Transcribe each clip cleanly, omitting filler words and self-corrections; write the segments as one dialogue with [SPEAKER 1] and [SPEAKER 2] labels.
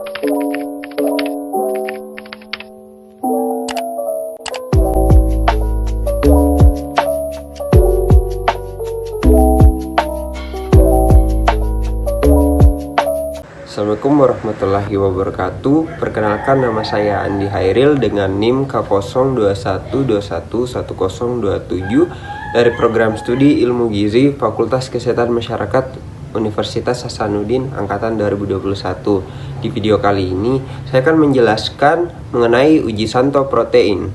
[SPEAKER 1] Assalamualaikum warahmatullahi wabarakatuh. Perkenalkan, nama saya Andi Hairil dengan NIM K0212111027 dari program studi Ilmu Gizi Fakultas Kesehatan Masyarakat Universitas Hasanuddin angkatan 2021. Di video kali ini saya akan menjelaskan mengenai uji Santo protein.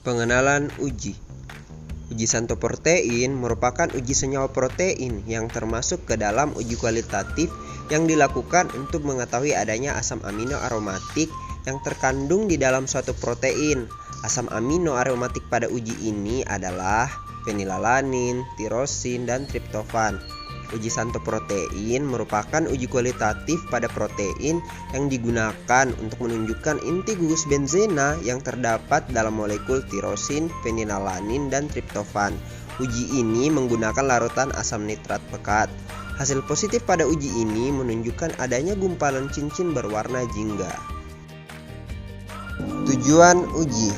[SPEAKER 1] Pengenalan uji. Uji Santo protein merupakan uji senyawa protein yang termasuk ke dalam uji kualitatif yang dilakukan untuk mengetahui adanya asam amino aromatik yang terkandung di dalam suatu protein. Asam amino aromatik pada uji ini adalah fenilalanin, tirosin, dan triptofan. Uji Santo protein merupakan uji kualitatif pada protein yang digunakan untuk menunjukkan inti gugus benzena yang terdapat dalam molekul tirosin, fenilalanin, dan triptofan. Uji ini menggunakan larutan asam nitrat pekat. Hasil positif pada uji ini menunjukkan adanya gumpalan cincin berwarna jingga. Tujuan uji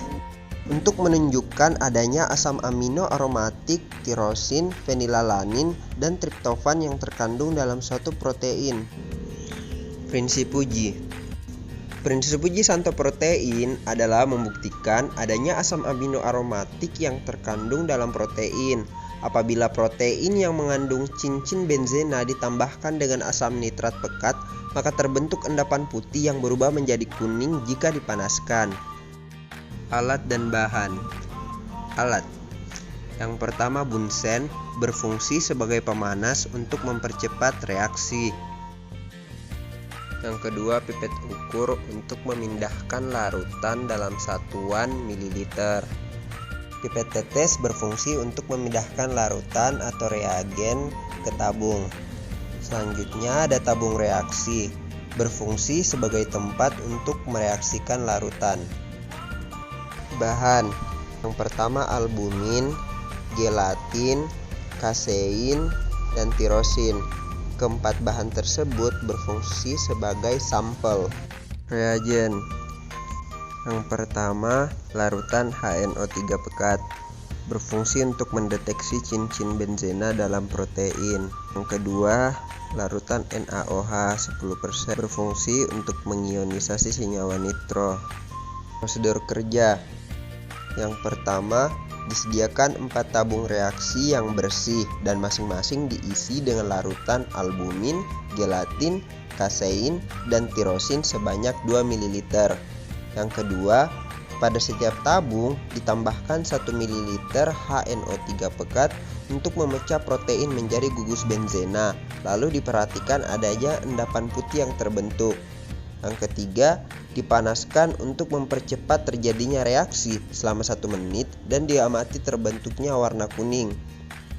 [SPEAKER 1] untuk menunjukkan adanya asam amino aromatik, tirosin, fenilalanin, dan triptofan yang terkandung dalam suatu protein. Prinsip uji. Prinsip uji Santo protein adalah membuktikan adanya asam amino aromatik yang terkandung dalam protein. Apabila protein yang mengandung cincin benzena ditambahkan dengan asam nitrat pekat, maka terbentuk endapan putih yang berubah menjadi kuning jika dipanaskan. Alat dan bahan. Alat. Yang pertama, bunsen, berfungsi sebagai pemanas untuk mempercepat reaksi. Yang kedua, pipet ukur untuk memindahkan larutan dalam satuan mililiter. Pipet tetes berfungsi untuk memindahkan larutan atau reagen ke tabung. Selanjutnya ada tabung reaksi, berfungsi sebagai tempat untuk mereaksikan larutan. Bahan. Yang pertama, albumin, gelatin, kasein, dan tirosin. Keempat bahan tersebut berfungsi sebagai sampel. Reagen. Yang pertama, larutan HNO3 pekat, berfungsi untuk mendeteksi cincin benzena dalam protein. Yang kedua, larutan NaOH 10%, berfungsi untuk mengionisasi senyawa nitro. Prosedur kerja. Yang pertama, disediakan 4 tabung reaksi yang bersih dan masing-masing diisi dengan larutan albumin, gelatin, kasein, dan tirosin sebanyak 2 ml. Yang kedua, pada setiap tabung ditambahkan 1 ml HNO3 pekat untuk memecah protein menjadi gugus benzena, lalu diperhatikan adanya endapan putih yang terbentuk. Yang ketiga, dipanaskan untuk mempercepat terjadinya reaksi selama 1 menit dan diamati terbentuknya warna kuning.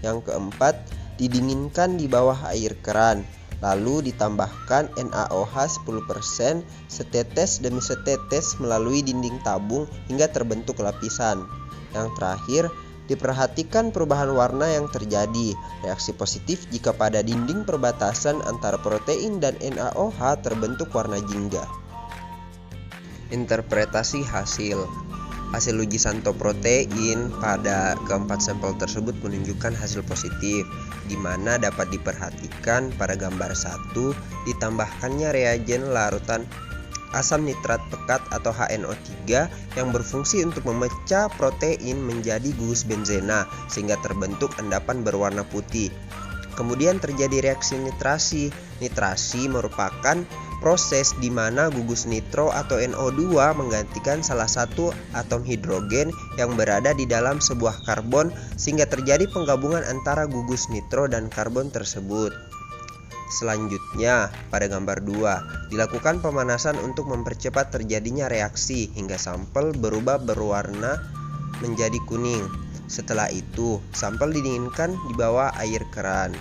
[SPEAKER 1] Yang keempat, didinginkan di bawah air keran, lalu ditambahkan NaOH 10% setetes demi setetes melalui dinding tabung hingga terbentuk lapisan. Yang terakhir, diperhatikan perubahan warna yang terjadi, reaksi positif jika pada dinding perbatasan antara protein dan NaOH terbentuk warna jingga. Interpretasi hasil. Hasil uji Santo protein pada keempat sampel tersebut menunjukkan hasil positif, di mana dapat diperhatikan pada gambar 1 ditambahkannya reagen larutan asam nitrat pekat atau HNO3 yang berfungsi untuk memecah protein menjadi gugus benzena sehingga terbentuk endapan berwarna putih. Kemudian terjadi reaksi nitrasi. Nitrasi merupakan proses di mana gugus nitro atau NO2 menggantikan salah satu atom hidrogen yang berada di dalam sebuah karbon sehingga terjadi penggabungan antara gugus nitro dan karbon tersebut. Selanjutnya, pada gambar 2, dilakukan pemanasan untuk mempercepat terjadinya reaksi hingga sampel berubah berwarna menjadi kuning. Setelah itu, sampel didinginkan di bawah air keran.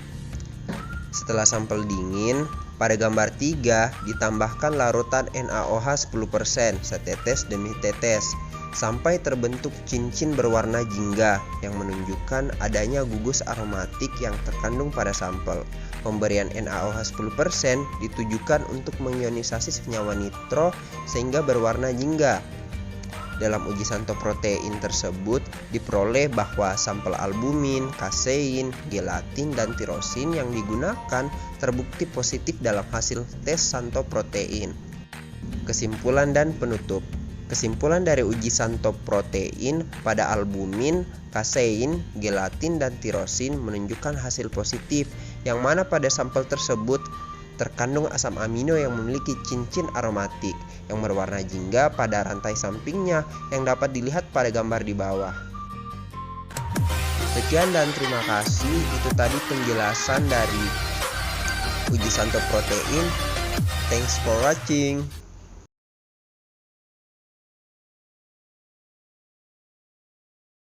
[SPEAKER 1] Setelah sampel dingin, pada gambar 3 ditambahkan larutan NaOH 10% setetes demi tetes sampai terbentuk cincin berwarna jingga yang menunjukkan adanya gugus aromatik yang terkandung pada sampel. Pemberian NaOH 10% ditujukan untuk mengionisasi senyawa nitro sehingga berwarna jingga. Dalam uji santo protein tersebut diperoleh bahwa sampel albumin, kasein, gelatin, dan tirosin yang digunakan terbukti positif dalam hasil tes santo protein. Kesimpulan dan penutup. Kesimpulan dari uji santo protein pada albumin, kasein, gelatin, dan tirosin menunjukkan hasil positif, yang mana pada sampel tersebut terkandung asam amino yang memiliki cincin aromatik yang berwarna jingga pada rantai sampingnya yang dapat dilihat pada gambar di bawah. Sekian dan terima kasih. Itu tadi penjelasan dari uji santo protein. Thanks for watching.